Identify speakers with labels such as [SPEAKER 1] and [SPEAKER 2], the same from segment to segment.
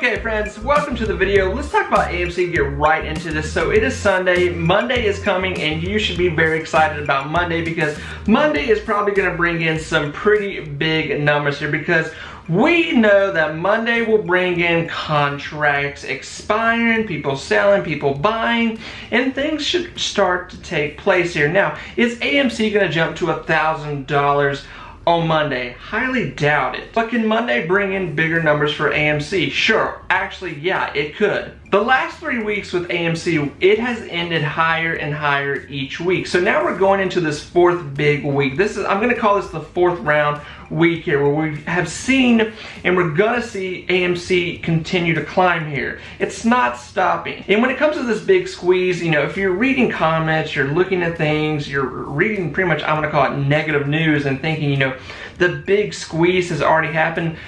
[SPEAKER 1] Okay friends, welcome to the video. Let's talk about AMC, get right into this. So it is Sunday, Monday is coming, and you should be very excited about Monday because Monday is probably going to bring in some pretty big numbers here because we know that Monday will bring in contracts expiring, people selling, people buying, and things should start to take place here. Now, is AMC going to jump to $1,000 on Monday? Highly doubt it. But can Monday bring in bigger numbers for AMC? Sure. Actually, yeah, it could. The last 3 weeks with AMC, it has ended higher and higher each week. So now we're going into this fourth big week. I'm going to call this the fourth round week here, where we have seen and we're going to see AMC continue to climb here. It's not stopping. And when it comes to this big squeeze, you know, if you're reading comments, you're looking at things, you're reading pretty much, I'm going to call it negative news and thinking, you know, the big squeeze has already happened.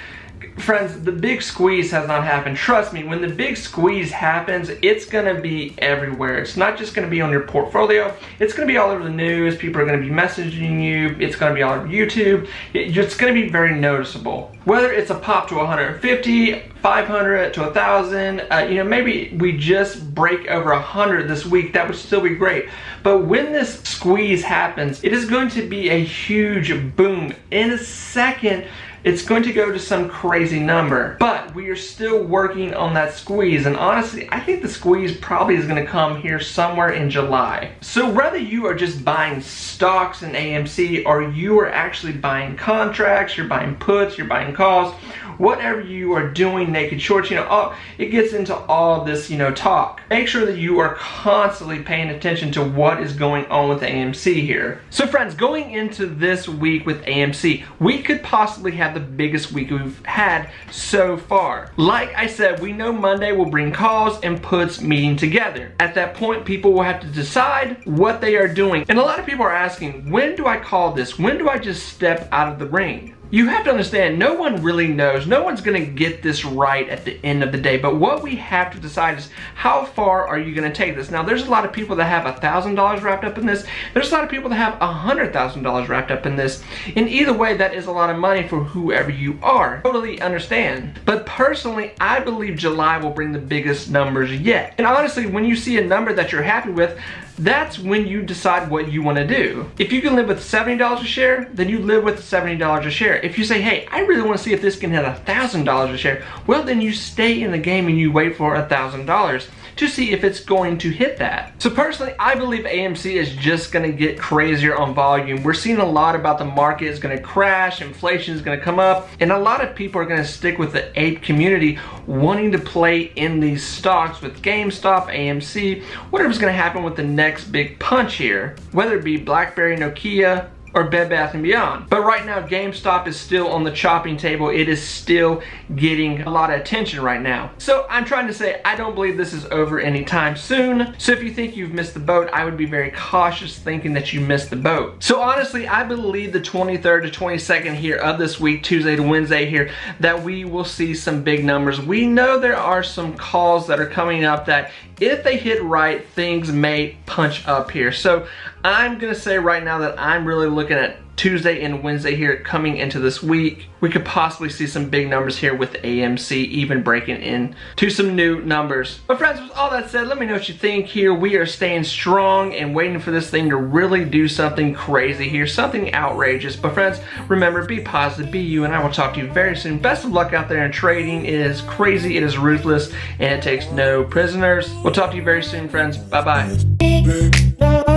[SPEAKER 1] Friends, the big squeeze has not happened. Trust me, when the big squeeze happens, it's gonna be everywhere. It's not just gonna be on your portfolio, it's gonna be all over the news. People are gonna be messaging you, it's gonna be all over YouTube. It's gonna be very noticeable. Whether it's a pop to 150, 500 to 1,000, you know, maybe we just break over 100 this week, that would still be great. But when this squeeze happens, it is going to be a huge boom. In a second, it's going to go to some crazy number, but we are still working on that squeeze, and honestly, I think the squeeze probably is gonna come here somewhere in July. So whether you are just buying stocks in AMC or you are actually buying contracts, you're buying puts, you're buying calls, whatever you are doing, naked shorts, you know, it gets into all this, you know, talk. Make sure that you are constantly paying attention to what is going on with AMC here. So friends, going into this week with AMC, we could possibly have the biggest week we've had so far. Like I said, we know Monday will bring calls and puts meeting together. At that point, people will have to decide what they are doing. And a lot of people are asking, when do I call this? When do I just step out of the ring? You have to understand, no one really knows. No one's gonna get this right at the end of the day. But what we have to decide is, how far are you gonna take this? Now, there's a lot of people that have $1,000 wrapped up in this. There's a lot of people that have $100,000 wrapped up in this. In either way, that is a lot of money for whoever you are. Totally understand. But personally, I believe July will bring the biggest numbers yet. And honestly, when you see a number that you're happy with, that's when you decide what you want to do. If you can live with $70 a share, then you live with $70 a share. If you say, hey, I really want to see if this can hit $1,000 a share, well, then you stay in the game and you wait for $1,000 to see if it's going to hit that. So personally, I believe AMC is just gonna get crazier on volume. We're seeing a lot about the market is gonna crash, inflation is gonna come up, and a lot of people are gonna stick with the ape community wanting to play in these stocks with GameStop, AMC, whatever's gonna happen with the next big punch here, whether it be BlackBerry, Nokia, or Bed Bath & Beyond. But right now, GameStop is still on the chopping table. It is still getting a lot of attention right now. So I'm trying to say, I don't believe this is over anytime soon. So if you think you've missed the boat, I would be very cautious thinking that you missed the boat. So honestly, I believe the 23rd to 22nd here of this week, Tuesday to Wednesday here, that we will see some big numbers. We know there are some calls that are coming up that if they hit right, things may punch up here. So I'm gonna say right now that I'm really looking at Tuesday and Wednesday here coming into this week. We could possibly see some big numbers here with AMC even breaking in to some new numbers. But friends, with all that said, let me know what you think here. We are staying strong and waiting for this thing to really do something crazy here, something outrageous. But friends, remember, be positive, be you, and I will talk to you very soon. Best of luck out there in trading. It is crazy, it is ruthless, and it takes no prisoners. We'll talk to you very soon, friends. Bye-bye.